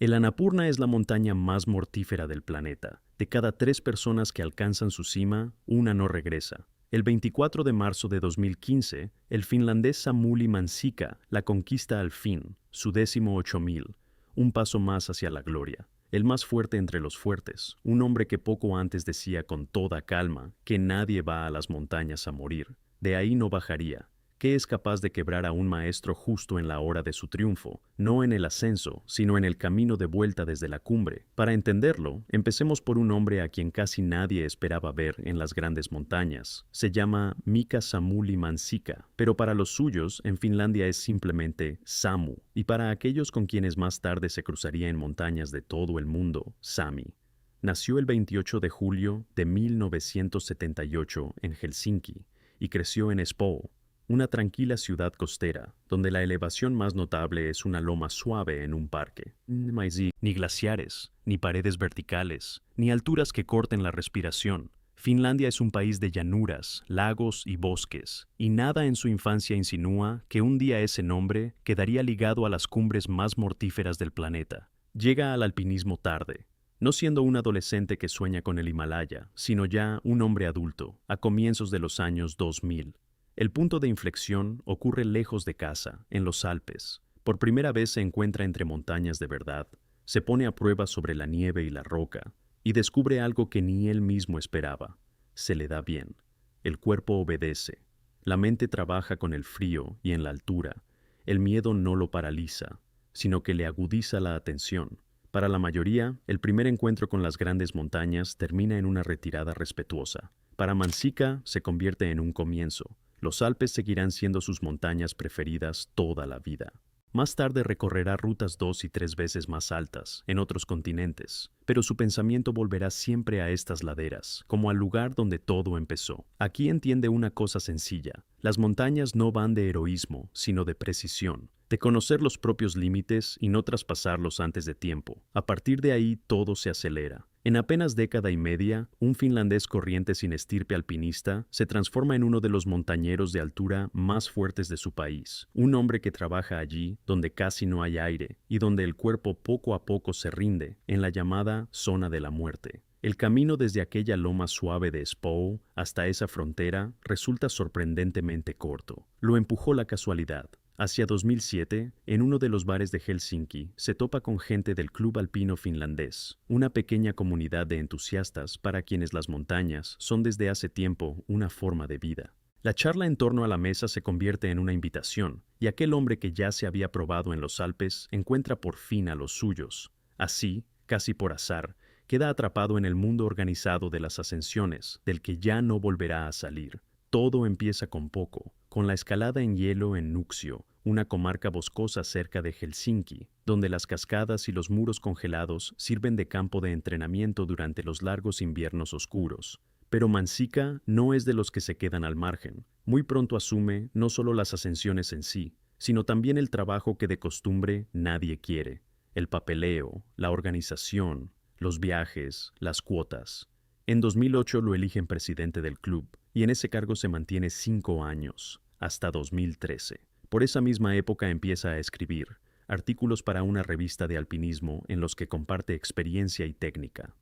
El Annapurna es la montaña más mortífera del planeta. De cada 3 personas que alcanzan su cima, una no regresa. El 24 de marzo de 2015, el finlandés Samuli Mansikka la conquista al fin, su 18.000, un paso más hacia la gloria. El más fuerte entre los fuertes, un hombre que poco antes decía con toda calma que nadie va a las montañas a morir. De ahí no bajaría. Que es capaz de quebrar a un maestro justo en la hora de su triunfo, no en el ascenso, sino en el camino de vuelta desde la cumbre. Para entenderlo, empecemos por un hombre a quien casi nadie esperaba ver en las grandes montañas. Se llama Mika Samuli Mansikka, pero para los suyos en Finlandia es simplemente Samu, y para aquellos con quienes más tarde se cruzaría en montañas de todo el mundo, Sami. Nació el 28 de julio de 1978 en Helsinki y creció en Espoo, una tranquila ciudad costera, donde la elevación más notable es una loma suave en un parque. No hay ni glaciares, ni paredes verticales, ni alturas que corten la respiración. Finlandia es un país de llanuras, lagos y bosques, y nada en su infancia insinúa que un día ese nombre quedaría ligado a las cumbres más mortíferas del planeta. Llega al alpinismo tarde, no siendo un adolescente que sueña con el Himalaya, sino ya un hombre adulto, a comienzos de los años 2000. El punto de inflexión ocurre lejos de casa, en los Alpes. Por primera vez se encuentra entre montañas de verdad, se pone a prueba sobre la nieve y la roca, y descubre algo que ni él mismo esperaba. Se le da bien. El cuerpo obedece. La mente trabaja con el frío y en la altura. El miedo no lo paraliza, sino que le agudiza la atención. Para la mayoría, el primer encuentro con las grandes montañas termina en una retirada respetuosa. Para Mansikka se convierte en un comienzo. Los Alpes seguirán siendo sus montañas preferidas toda la vida. Más tarde recorrerá rutas 2 y 3 veces más altas, en otros continentes, pero su pensamiento volverá siempre a estas laderas, como al lugar donde todo empezó. Aquí entiende una cosa sencilla: las montañas no van de heroísmo, sino de precisión, de conocer los propios límites y no traspasarlos antes de tiempo. A partir de ahí todo se acelera. En apenas década y media, un finlandés corriente sin estirpe alpinista se transforma en uno de los montañeros de altura más fuertes de su país. Un hombre que trabaja allí donde casi no hay aire y donde el cuerpo poco a poco se rinde, en la llamada zona de la muerte. El camino desde aquella loma suave de Espoo hasta esa frontera resulta sorprendentemente corto. Lo empujó la casualidad. Hacia 2007, en uno de los bares de Helsinki, se topa con gente del Club Alpino Finlandés, una pequeña comunidad de entusiastas para quienes las montañas son desde hace tiempo una forma de vida. La charla en torno a la mesa se convierte en una invitación, y aquel hombre que ya se había probado en los Alpes encuentra por fin a los suyos. Así, casi por azar, queda atrapado en el mundo organizado de las ascensiones, del que ya no volverá a salir. Todo empieza con poco, con la escalada en hielo en Nuuksio, una comarca boscosa cerca de Helsinki, donde las cascadas y los muros congelados sirven de campo de entrenamiento durante los largos inviernos oscuros. Pero Mansikka no es de los que se quedan al margen. Muy pronto asume no solo las ascensiones en sí, sino también el trabajo que de costumbre nadie quiere: el papeleo, la organización, los viajes, las cuotas. En 2008 lo eligen presidente del club, y en ese cargo se mantiene 5 años, hasta 2013. Por esa misma época empieza a escribir artículos para una revista de alpinismo en los que comparte experiencia y técnica.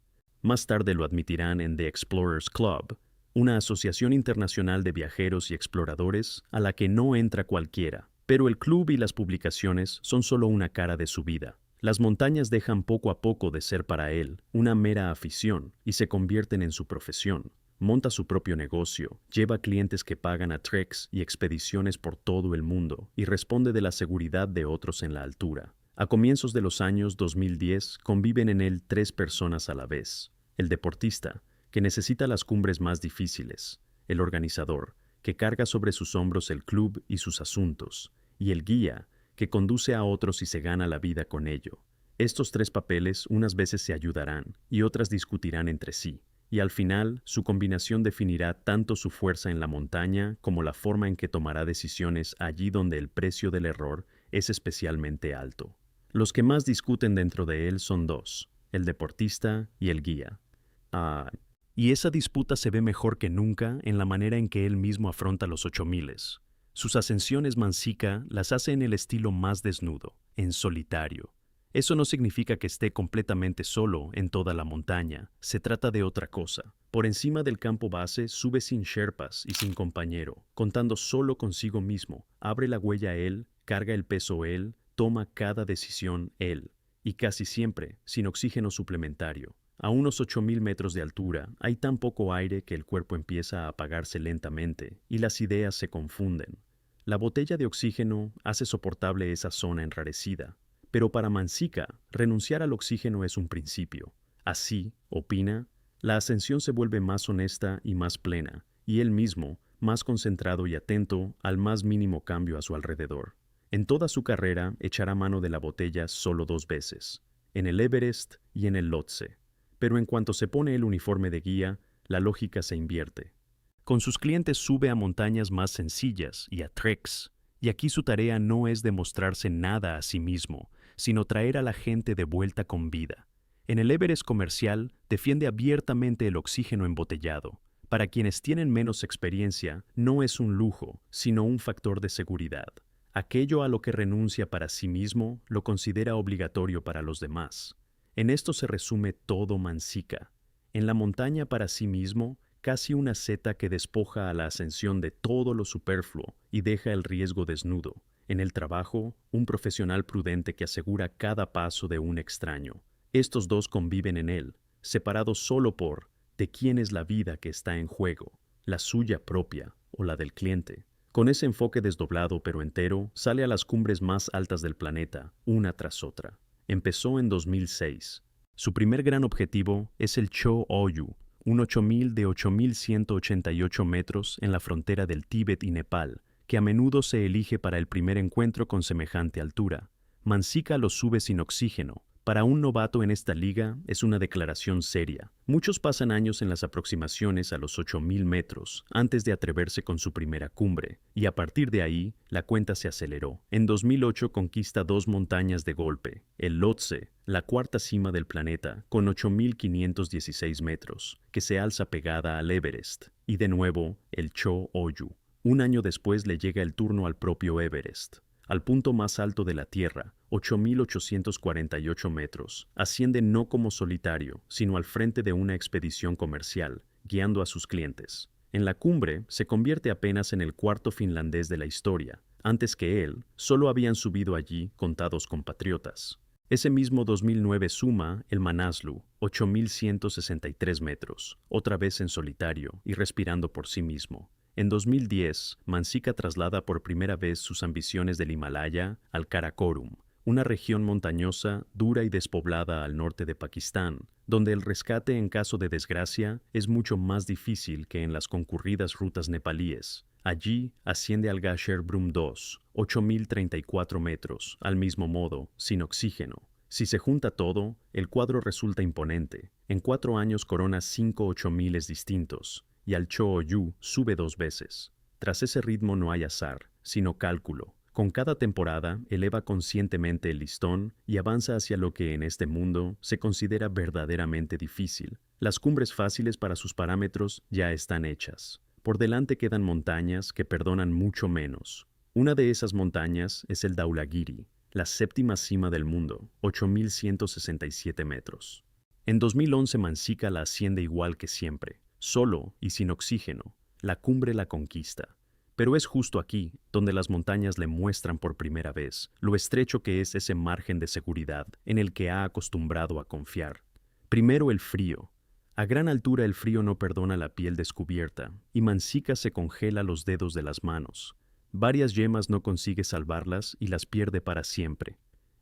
Más tarde lo admitirán en The Explorers Club, una asociación internacional de viajeros y exploradores a la que no entra cualquiera. Pero el club y las publicaciones son solo una cara de su vida. Las montañas dejan poco a poco de ser para él una mera afición y se convierten en su profesión. Monta su propio negocio, lleva clientes que pagan a treks y expediciones por todo el mundo y responde de la seguridad de otros en la altura. A comienzos de los años 2010 conviven en él 3 personas a la vez: el deportista, que necesita las cumbres más difíciles; el organizador, que carga sobre sus hombros el club y sus asuntos; y el guía, que conduce a otros y se gana la vida con ello. Estos 3 papeles unas veces se ayudarán y otras discutirán entre sí. Y al final, su combinación definirá tanto su fuerza en la montaña como la forma en que tomará decisiones allí donde el precio del error es especialmente alto. Los que más discuten dentro de él son 2, el deportista y el guía. Y esa disputa se ve mejor que nunca en la manera en que él mismo afronta los 8000. Sus ascensiones Mansikka las hace en el estilo más desnudo, en solitario. Eso no significa que esté completamente solo en toda la montaña, se trata de otra cosa. Por encima del campo base sube sin sherpas y sin compañero, contando solo consigo mismo, abre la huella él, carga el peso él, toma cada decisión él, y casi siempre sin oxígeno suplementario. A unos 8.000 metros de altura hay tan poco aire que el cuerpo empieza a apagarse lentamente y las ideas se confunden. La botella de oxígeno hace soportable esa zona enrarecida, pero para Manzica, renunciar al oxígeno es un principio. Así, opina, la ascensión se vuelve más honesta y más plena, y él mismo, más concentrado y atento al más mínimo cambio a su alrededor. En toda su carrera echará mano de la botella solo 2 veces, en el Everest y en el Lhotse. Pero en cuanto se pone el uniforme de guía, la lógica se invierte. Con sus clientes sube a montañas más sencillas y a treks, y aquí su tarea no es demostrarse nada a sí mismo, sino traer a la gente de vuelta con vida. En el Everest comercial defiende abiertamente el oxígeno embotellado. Para quienes tienen menos experiencia, no es un lujo, sino un factor de seguridad. Aquello a lo que renuncia para sí mismo lo considera obligatorio para los demás. En esto se resume todo Manzica. En la montaña para sí mismo, casi una seta que despoja a la ascensión de todo lo superfluo y deja el riesgo desnudo. En el trabajo, un profesional prudente que asegura cada paso de un extraño. Estos dos conviven en él, separados solo por de quién es la vida que está en juego, la suya propia o la del cliente. Con ese enfoque desdoblado pero entero, sale a las cumbres más altas del planeta, una tras otra. Empezó en 2006. Su primer gran objetivo es el Cho Oyu, un 8.000 de 8.188 metros en la frontera del Tíbet y Nepal, que a menudo se elige para el primer encuentro con semejante altura. Manzica lo sube sin oxígeno. Para un novato en esta liga es una declaración seria. Muchos pasan años en las aproximaciones a los 8.000 metros antes de atreverse con su primera cumbre, y a partir de ahí la cuenta se aceleró. En 2008 conquista 2 montañas de golpe, el Lhotse, la cuarta cima del planeta, con 8.516 metros, que se alza pegada al Everest, y de nuevo el Cho Oyu. Un año después le llega el turno al propio Everest. Al punto más alto de la Tierra, 8.848 metros, asciende no como solitario, sino al frente de una expedición comercial, guiando a sus clientes. En la cumbre, se convierte apenas en el cuarto finlandés de la historia. Antes que él, solo habían subido allí contados compatriotas. Ese mismo 2009 suma el Manaslu, 8.163 metros, otra vez en solitario y respirando por sí mismo. En 2010, Manzica traslada por primera vez sus ambiciones del Himalaya al Karakorum, una región montañosa, dura y despoblada al norte de Pakistán, donde el rescate en caso de desgracia es mucho más difícil que en las concurridas rutas nepalíes. Allí asciende al Gasherbrum Brum 2, 8.034 metros, al mismo modo, sin oxígeno. Si se junta todo, el cuadro resulta imponente. En 4 años corona 5 8000 distintos, y al Cho Oyu sube 2 veces. Tras ese ritmo no hay azar, sino cálculo. Con cada temporada eleva conscientemente el listón y avanza hacia lo que en este mundo se considera verdaderamente difícil. Las cumbres fáciles para sus parámetros ya están hechas. Por delante quedan montañas que perdonan mucho menos. Una de esas montañas es el Dhaulagiri, la 7ª cima del mundo, 8.167 metros. En 2011 Manzica la asciende igual que siempre, solo y sin oxígeno. La cumbre la conquista. Pero es justo aquí donde las montañas le muestran por primera vez lo estrecho que es ese margen de seguridad en el que ha acostumbrado a confiar. Primero el frío. A gran altura el frío no perdona la piel descubierta y Manzica se congela los dedos de las manos. Varias yemas no consigue salvarlas y las pierde para siempre.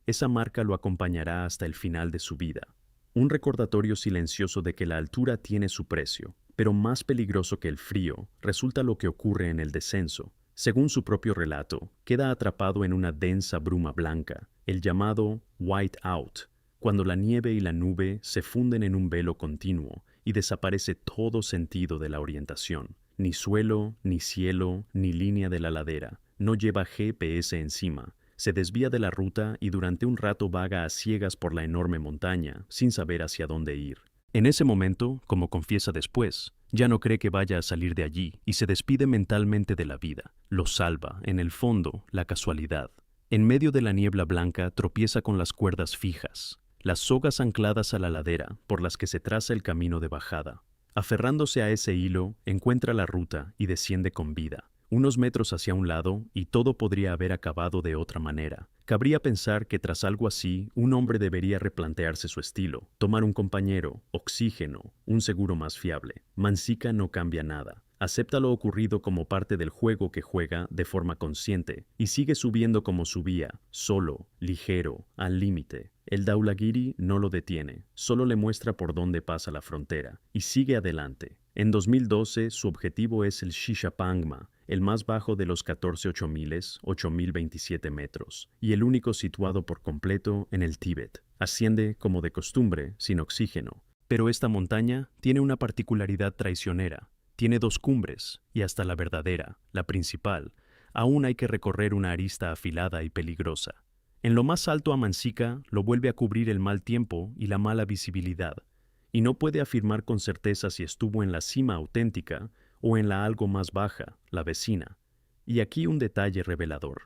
Esa marca lo acompañará hasta el final de su vida. Un recordatorio silencioso de que la altura tiene su precio, pero más peligroso que el frío resulta lo que ocurre en el descenso. Según su propio relato, queda atrapado en una densa bruma blanca, el llamado white out, cuando la nieve y la nube se funden en un velo continuo y desaparece todo sentido de la orientación. Ni suelo, ni cielo, ni línea de la ladera. No lleva GPS encima. Se desvía de la ruta y durante un rato vaga a ciegas por la enorme montaña, sin saber hacia dónde ir. En ese momento, como confiesa después, ya no cree que vaya a salir de allí y se despide mentalmente de la vida. Lo salva, en el fondo, la casualidad. En medio de la niebla blanca tropieza con las cuerdas fijas, las sogas ancladas a la ladera por las que se traza el camino de bajada. Aferrándose a ese hilo, encuentra la ruta y desciende con vida. Unos metros hacia un lado y todo podría haber acabado de otra manera. Cabría pensar que tras algo así, un hombre debería replantearse su estilo, tomar un compañero, oxígeno, un seguro más fiable. Mansica no cambia nada. Acepta lo ocurrido como parte del juego que juega de forma consciente y sigue subiendo como subía, solo, ligero, al límite. El Dhaulagiri no lo detiene, solo le muestra por dónde pasa la frontera y sigue adelante. En 2012 su objetivo es el Shishapangma, el más bajo de los 14 8027 metros, y el único situado por completo en el Tíbet. Asciende, como de costumbre, sin oxígeno. Pero esta montaña tiene una particularidad traicionera. Tiene dos cumbres, y hasta la verdadera, la principal, aún hay que recorrer una arista afilada y peligrosa. En lo más alto a Mansica lo vuelve a cubrir el mal tiempo y la mala visibilidad, y no puede afirmar con certeza si estuvo en la cima auténtica o en la algo más baja, la vecina. Y aquí un detalle revelador.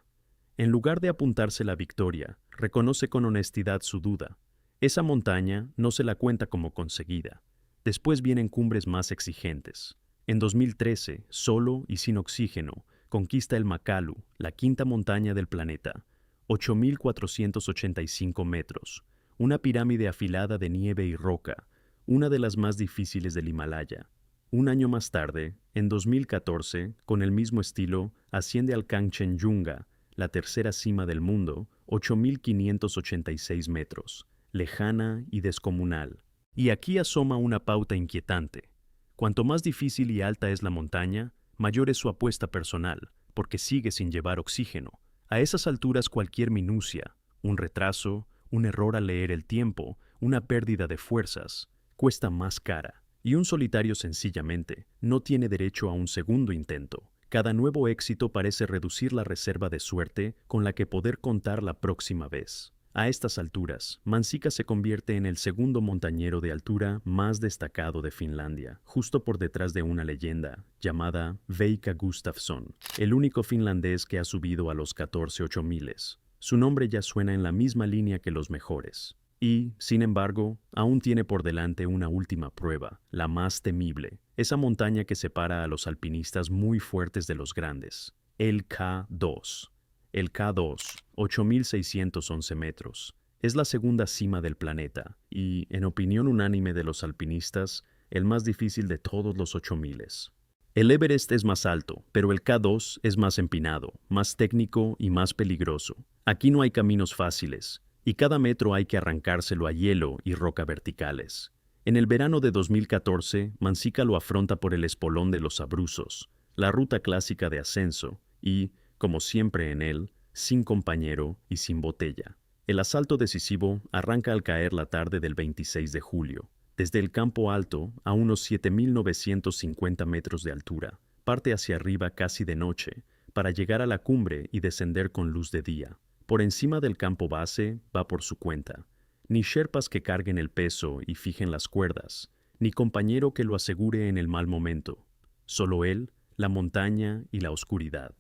En lugar de apuntarse la victoria, reconoce con honestidad su duda. Esa montaña no se la cuenta como conseguida. Después vienen cumbres más exigentes. En 2013, solo y sin oxígeno, conquista el Makalu, la quinta montaña del planeta, 8.485 metros, una pirámide afilada de nieve y roca, una de las más difíciles del Himalaya. Un año más tarde, en 2014, con el mismo estilo, asciende al Kangchenjunga, la tercera cima del mundo, 8.586 metros, lejana y descomunal. Y aquí asoma una pauta inquietante. Cuanto más difícil y alta es la montaña, mayor es su apuesta personal, porque sigue sin llevar oxígeno. A esas alturas cualquier minucia, un retraso, un error al leer el tiempo, una pérdida de fuerzas, cuesta más cara. Y un solitario sencillamente no tiene derecho a un segundo intento. Cada nuevo éxito parece reducir la reserva de suerte con la que poder contar la próxima vez. A estas alturas, Mansica se convierte en el segundo montañero de altura más destacado de Finlandia, justo por detrás de una leyenda llamada Veikka Gustafsson, el único finlandés que ha subido a los 14.8000. Su nombre ya suena en la misma línea que los mejores. Y, sin embargo, aún tiene por delante una última prueba, la más temible, esa montaña que separa a los alpinistas muy fuertes de los grandes, el K2. El K2, 8.611 metros, es la segunda cima del planeta y, en opinión unánime de los alpinistas, el más difícil de todos los 8.000. El Everest es más alto, pero el K2 es más empinado, más técnico y más peligroso. Aquí no hay caminos fáciles, y cada metro hay que arrancárselo a hielo y roca verticales. En el verano de 2014, Mansica lo afronta por el espolón de los Abruzos, la ruta clásica de ascenso, y, como siempre en él, sin compañero y sin botella. El asalto decisivo arranca al caer la tarde del 26 de julio. Desde el campo alto, a unos 7.950 metros de altura, parte hacia arriba casi de noche, para llegar a la cumbre y descender con luz de día. Por encima del campo base va por su cuenta. Ni sherpas que carguen el peso y fijen las cuerdas, ni compañero que lo asegure en el mal momento. Solo él, la montaña y la oscuridad.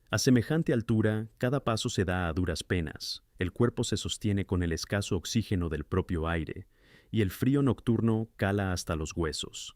A semejante altura, cada paso se da a duras penas, el cuerpo se sostiene con el escaso oxígeno del propio aire, y el frío nocturno cala hasta los huesos.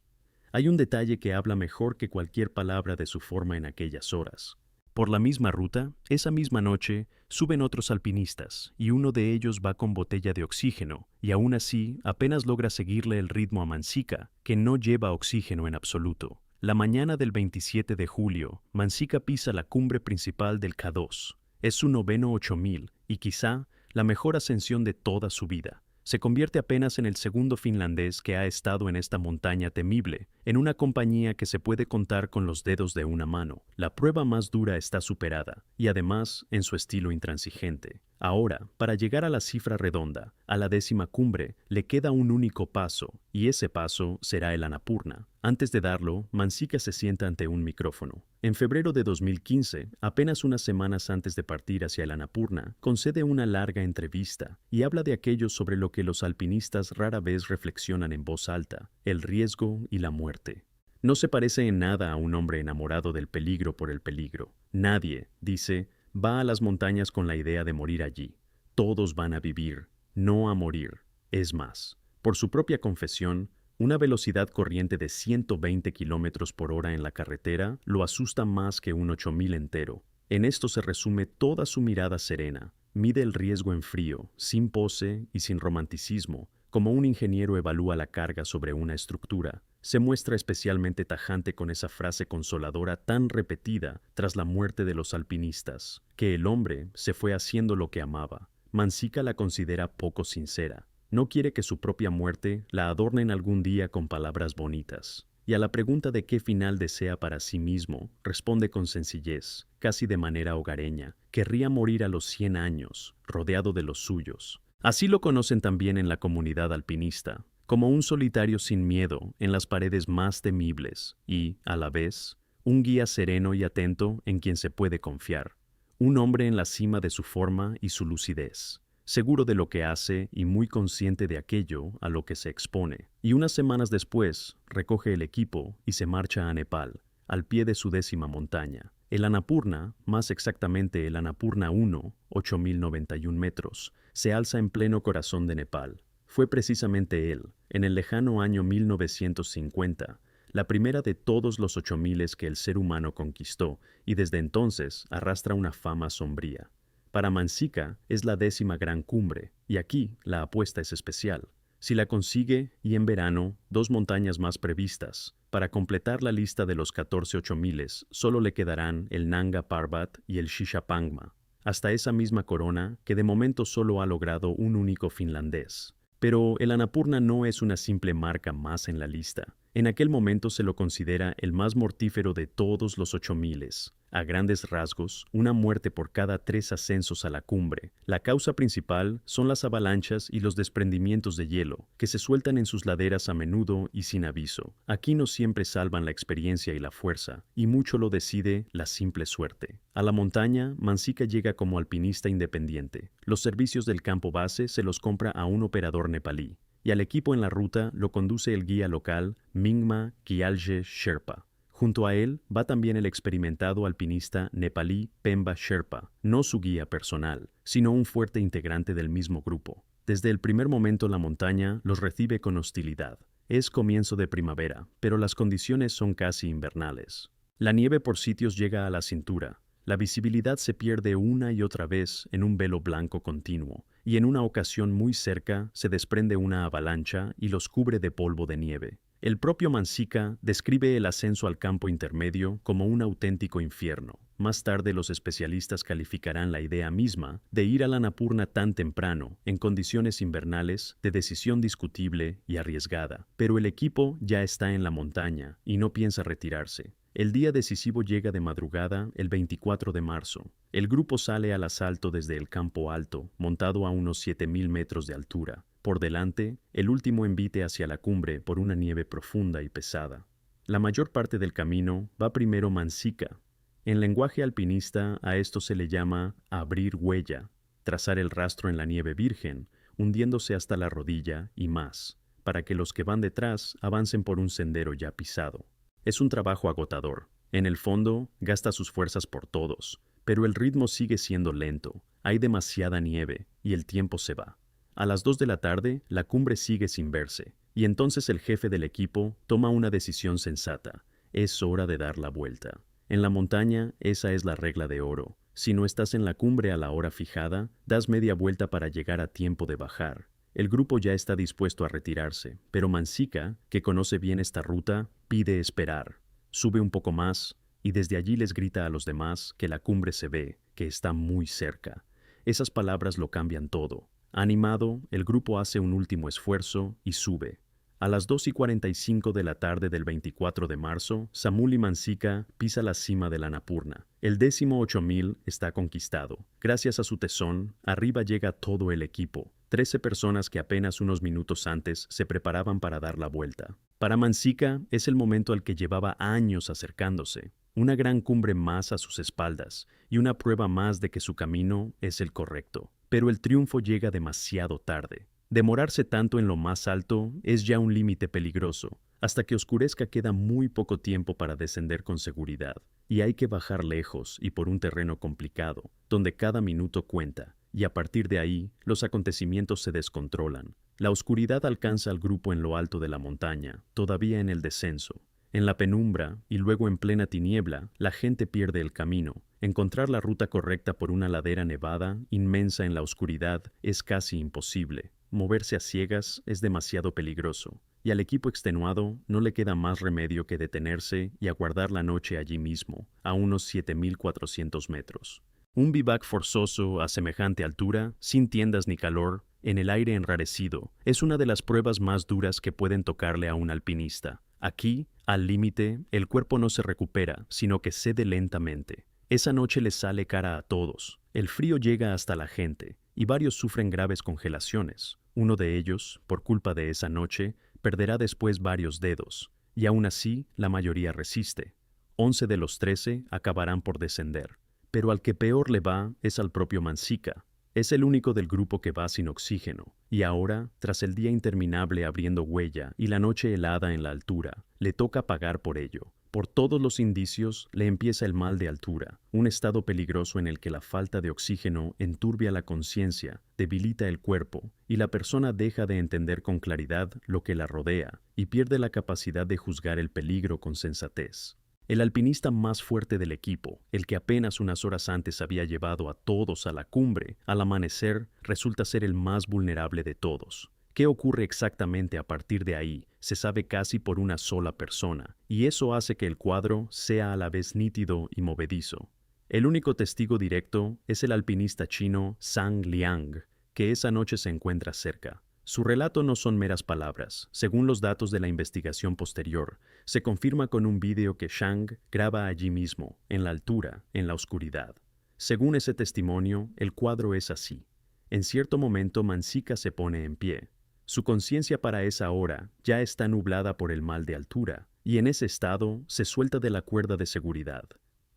Hay un detalle que habla mejor que cualquier palabra de su forma en aquellas horas. Por la misma ruta, esa misma noche, suben otros alpinistas, y uno de ellos va con botella de oxígeno, y aún así apenas logra seguirle el ritmo a Mansica, que no lleva oxígeno en absoluto. La mañana del 27 de julio, Mansica pisa la cumbre principal del K2. Es su noveno 8.000 y quizá la mejor ascensión de toda su vida. Se convierte apenas en el segundo finlandés que ha estado en esta montaña temible, en una compañía que se puede contar con los dedos de una mano. La prueba más dura está superada, y además en su estilo intransigente. Ahora, para llegar a la cifra redonda, a la 10ª cumbre, le queda un único paso, y ese paso será el Annapurna. Antes de darlo, Mansica se sienta ante un micrófono. En febrero de 2015, apenas unas semanas antes de partir hacia el Annapurna, concede una larga entrevista y habla de aquello sobre lo que los alpinistas rara vez reflexionan en voz alta, el riesgo y la muerte. No se parece en nada a un hombre enamorado del peligro por el peligro. Nadie, dice, Va a las montañas con la idea de morir allí. Todos van a vivir, no a morir. Es más, por su propia confesión, una velocidad corriente de 120 kilómetros por hora en la carretera lo asusta más que un 8000 entero. En esto se resume toda su mirada serena. Mide el riesgo en frío, sin pose y sin romanticismo, como un ingeniero evalúa la carga sobre una estructura. Se muestra especialmente tajante con esa frase consoladora tan repetida tras la muerte de los alpinistas, que el hombre se fue haciendo lo que amaba. Mansica la considera poco sincera. No quiere que su propia muerte la adornen algún día con palabras bonitas. Y a la pregunta de qué final desea para sí mismo, responde con sencillez, casi de manera hogareña. Querría morir a los 100 años, rodeado de los suyos. Así lo conocen también en la comunidad alpinista, como un solitario sin miedo en las paredes más temibles y, a la vez, un guía sereno y atento en quien se puede confiar. Un hombre en la cima de su forma y su lucidez, seguro de lo que hace y muy consciente de aquello a lo que se expone. Y unas semanas después, recoge el equipo y se marcha a Nepal, al pie de su 10ª montaña. El Annapurna, más exactamente el Annapurna 1, 8091 metros, se alza en pleno corazón de Nepal. Fue precisamente él, en el lejano año 1950, la primera de todos los 8000 que el ser humano conquistó, y desde entonces arrastra una fama sombría. Para Mansica es la 10ª gran cumbre, y aquí la apuesta es especial. Si la consigue, y en verano, 2 montañas más previstas. Para completar la lista de los 14 8000, solo le quedarán el Nanga Parbat y el Shishapangma, hasta esa misma corona que de momento solo ha logrado un único finlandés. Pero el Annapurna no es una simple marca más en la lista. En aquel momento se lo considera el más mortífero de todos los 8000. A grandes rasgos, una muerte por cada 3 ascensos a la cumbre. La causa principal son las avalanchas y los desprendimientos de hielo, que se sueltan en sus laderas a menudo y sin aviso. Aquí no siempre salvan la experiencia y la fuerza, y mucho lo decide la simple suerte. A la montaña, Mansica llega como alpinista independiente. Los servicios del campo base se los compra a un operador nepalí, y al equipo en la ruta lo conduce el guía local Mingma Gyalje Sherpa. Junto a él va también el experimentado alpinista nepalí Pemba Sherpa, no su guía personal, sino un fuerte integrante del mismo grupo. Desde el primer momento la montaña los recibe con hostilidad. Es comienzo de primavera, pero las condiciones son casi invernales. La nieve por sitios llega a la cintura. La visibilidad se pierde una y otra vez en un velo blanco continuo, y en una ocasión muy cerca se desprende una avalancha y los cubre de polvo de nieve. El propio Mansica describe el ascenso al campo intermedio como un auténtico infierno. Más tarde los especialistas calificarán la idea misma de ir al Annapurna tan temprano, en condiciones invernales, de decisión discutible y arriesgada. Pero el equipo ya está en la montaña y no piensa retirarse. El día decisivo llega de madrugada el 24 de marzo. El grupo sale al asalto desde el campo alto, montado a unos 7000 metros de altura. Por delante, el último envite hacia la cumbre por una nieve profunda y pesada. La mayor parte del camino va primero Mansica. En lenguaje alpinista a esto se le llama abrir huella, trazar el rastro en la nieve virgen, hundiéndose hasta la rodilla y más, para que los que van detrás avancen por un sendero ya pisado. Es un trabajo agotador. En el fondo, gasta sus fuerzas por todos, pero el ritmo sigue siendo lento. Hay demasiada nieve y el tiempo se va. A las 2 de la tarde, la cumbre sigue sin verse, y entonces el jefe del equipo toma una decisión sensata. Es hora de dar la vuelta. En la montaña, esa es la regla de oro. Si no estás en la cumbre a la hora fijada, das media vuelta para llegar a tiempo de bajar. El grupo ya está dispuesto a retirarse, pero Mansica, que conoce bien esta ruta, pide esperar. Sube un poco más, y desde allí les grita a los demás que la cumbre se ve, que está muy cerca. Esas palabras lo cambian todo. Animado, el grupo hace un último esfuerzo y sube. A las 2:45 de la tarde del 24 de marzo, Samuli Mansica pisa la cima del Annapurna. El 10.000 está conquistado. Gracias a su tesón, arriba llega todo el equipo. 13 personas que apenas unos minutos antes se preparaban para dar la vuelta. Para Mansica es el momento al que llevaba años acercándose. Una gran cumbre más a sus espaldas y una prueba más de que su camino es el correcto. Pero el triunfo llega demasiado tarde. Demorarse tanto en lo más alto es ya un límite peligroso. Hasta que oscurezca queda muy poco tiempo para descender con seguridad, y hay que bajar lejos y por un terreno complicado, donde cada minuto cuenta, y a partir de ahí los acontecimientos se descontrolan. La oscuridad alcanza al grupo en lo alto de la montaña, todavía en el descenso. En la penumbra y luego en plena tiniebla, la gente pierde el camino. Encontrar la ruta correcta por una ladera nevada, inmensa en la oscuridad, es casi imposible. Moverse a ciegas es demasiado peligroso, y al equipo extenuado no le queda más remedio que detenerse y aguardar la noche allí mismo, a unos 7.400 metros. Un vivac forzoso a semejante altura, sin tiendas ni calor, en el aire enrarecido, es una de las pruebas más duras que pueden tocarle a un alpinista. Aquí, al límite, el cuerpo no se recupera, sino que cede lentamente. Esa noche les sale cara a todos. El frío llega hasta la gente, y varios sufren graves congelaciones. Uno de ellos, por culpa de esa noche, perderá después varios dedos, y aún así la mayoría resiste. 11 de los 13 acabarán por descender. Pero al que peor le va es al propio Mansica. Es el único del grupo que va sin oxígeno, y ahora, tras el día interminable abriendo huella y la noche helada en la altura, le toca pagar por ello. Por todos los indicios, le empieza el mal de altura, un estado peligroso en el que la falta de oxígeno enturbia la conciencia, debilita el cuerpo, y la persona deja de entender con claridad lo que la rodea, y pierde la capacidad de juzgar el peligro con sensatez. El alpinista más fuerte del equipo, el que apenas unas horas antes había llevado a todos a la cumbre, al amanecer resulta ser el más vulnerable de todos. ¿Qué ocurre exactamente a partir de ahí? Se sabe casi por una sola persona, y eso hace que el cuadro sea a la vez nítido y movedizo. El único testigo directo es el alpinista chino Zhang Liang, que esa noche se encuentra cerca. Su relato no son meras palabras. Según los datos de la investigación posterior, se confirma con un vídeo que Zhang graba allí mismo, en la altura, en la oscuridad. Según ese testimonio, el cuadro es así. En cierto momento Mansica se pone en pie. Su conciencia para esa hora ya está nublada por el mal de altura, y en ese estado se suelta de la cuerda de seguridad,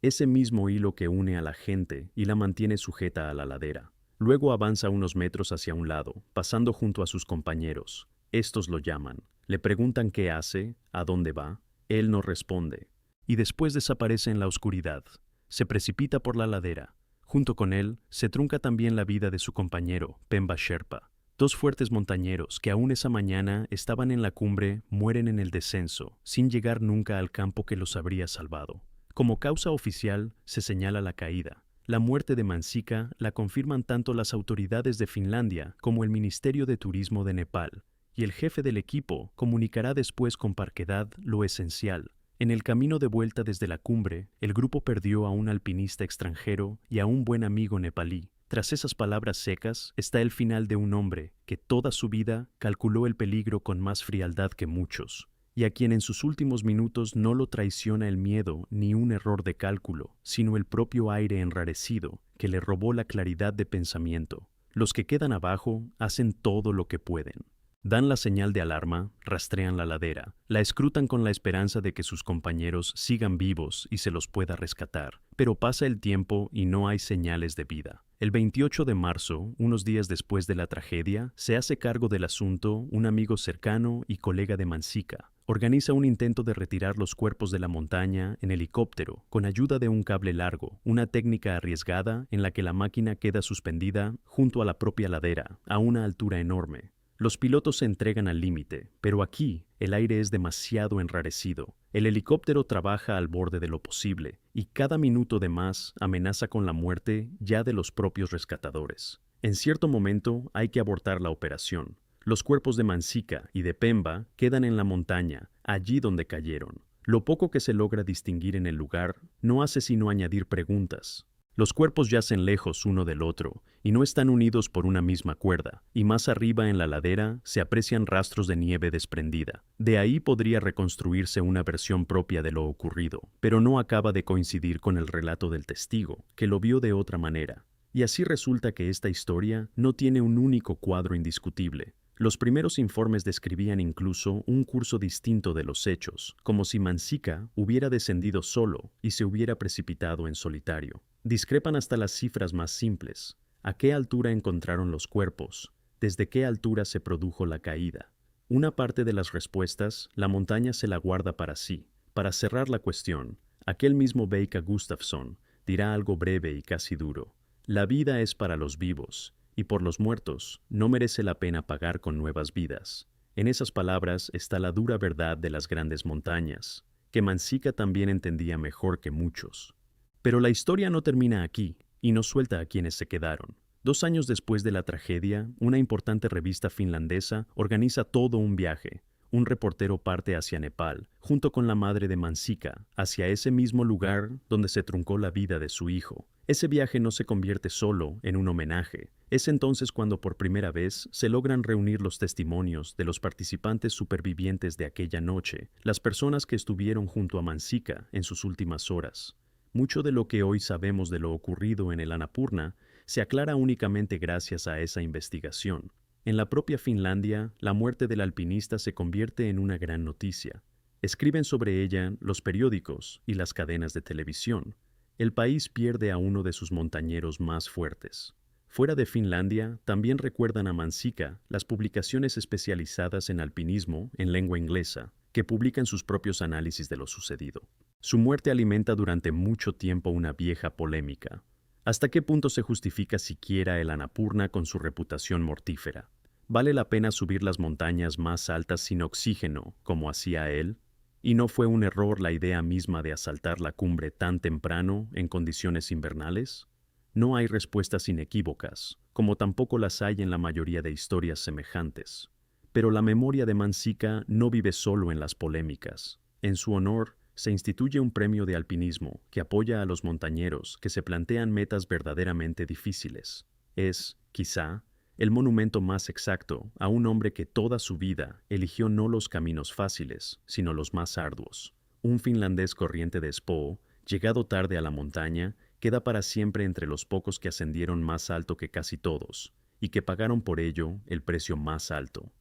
ese mismo hilo que une a la gente y la mantiene sujeta a la ladera. Luego avanza unos metros hacia un lado, pasando junto a sus compañeros. Estos lo llaman. Le preguntan qué hace, a dónde va. Él no responde. Y después desaparece en la oscuridad. Se precipita por la ladera. Junto con él, se trunca también la vida de su compañero, Pemba Sherpa. Dos fuertes montañeros que aún esa mañana estaban en la cumbre mueren en el descenso, sin llegar nunca al campo que los habría salvado. Como causa oficial, se señala la caída. La muerte de Mansica la confirman tanto las autoridades de Finlandia como el Ministerio de Turismo de Nepal, y el jefe del equipo comunicará después con parquedad lo esencial. En el camino de vuelta desde la cumbre, el grupo perdió a un alpinista extranjero y a un buen amigo nepalí. Tras esas palabras secas está el final de un hombre que toda su vida calculó el peligro con más frialdad que muchos, y a quien en sus últimos minutos no lo traiciona el miedo ni un error de cálculo, sino el propio aire enrarecido que le robó la claridad de pensamiento. Los que quedan abajo hacen todo lo que pueden. Dan la señal de alarma, rastrean la ladera, la escrutan con la esperanza de que sus compañeros sigan vivos y se los pueda rescatar, pero pasa el tiempo y no hay señales de vida. El 28 de marzo, unos días después de la tragedia, se hace cargo del asunto un amigo cercano y colega de Mansica. Organiza un intento de retirar los cuerpos de la montaña en helicóptero, con ayuda de un cable largo, una técnica arriesgada en la que la máquina queda suspendida junto a la propia ladera, a una altura enorme. Los pilotos se entregan al límite, pero aquí el aire es demasiado enrarecido. El helicóptero trabaja al borde de lo posible, y cada minuto de más amenaza con la muerte ya de los propios rescatadores. En cierto momento hay que abortar la operación. Los cuerpos de Mansica y de Pemba quedan en la montaña, allí donde cayeron. Lo poco que se logra distinguir en el lugar no hace sino añadir preguntas. Los cuerpos yacen lejos uno del otro y no están unidos por una misma cuerda, y más arriba en la ladera se aprecian rastros de nieve desprendida. De ahí podría reconstruirse una versión propia de lo ocurrido, pero no acaba de coincidir con el relato del testigo, que lo vio de otra manera. Y así resulta que esta historia no tiene un único cuadro indiscutible. Los primeros informes describían incluso un curso distinto de los hechos, como si Mansica hubiera descendido solo y se hubiera precipitado en solitario. Discrepan hasta las cifras más simples. ¿A qué altura encontraron los cuerpos? ¿Desde qué altura se produjo la caída? Una parte de las respuestas, la montaña se la guarda para sí. Para cerrar la cuestión, aquel mismo Beika Gustafsson dirá algo breve y casi duro. La vida es para los vivos, y por los muertos no merece la pena pagar con nuevas vidas. En esas palabras está la dura verdad de las grandes montañas, que Mansica también entendía mejor que muchos. Pero la historia no termina aquí, y no suelta a quienes se quedaron. 2 años después de la tragedia, una importante revista finlandesa organiza todo un viaje. Un reportero parte hacia Nepal, junto con la madre de Mansica, hacia ese mismo lugar donde se truncó la vida de su hijo. Ese viaje no se convierte solo en un homenaje. Es entonces cuando por primera vez se logran reunir los testimonios de los participantes supervivientes de aquella noche, las personas que estuvieron junto a Mansica en sus últimas horas. Mucho de lo que hoy sabemos de lo ocurrido en el Annapurna se aclara únicamente gracias a esa investigación. En la propia Finlandia, la muerte del alpinista se convierte en una gran noticia. Escriben sobre ella los periódicos y las cadenas de televisión. El país pierde a uno de sus montañeros más fuertes. Fuera de Finlandia, también recuerdan a Mansica las publicaciones especializadas en alpinismo en lengua inglesa, que publican sus propios análisis de lo sucedido. Su muerte alimenta durante mucho tiempo una vieja polémica. ¿Hasta qué punto se justifica siquiera el Annapurna con su reputación mortífera? ¿Vale la pena subir las montañas más altas sin oxígeno, como hacía él? ¿Y no fue un error la idea misma de asaltar la cumbre tan temprano en condiciones invernales? No hay respuestas inequívocas, como tampoco las hay en la mayoría de historias semejantes. Pero la memoria de Mansica no vive solo en las polémicas. En su honor, se instituye un premio de alpinismo que apoya a los montañeros que se plantean metas verdaderamente difíciles. Es, quizá, el monumento más exacto a un hombre que toda su vida eligió no los caminos fáciles, sino los más arduos. Un finlandés corriente de Espoo, llegado tarde a la montaña, queda para siempre entre los pocos que ascendieron más alto que casi todos, y que pagaron por ello el precio más alto.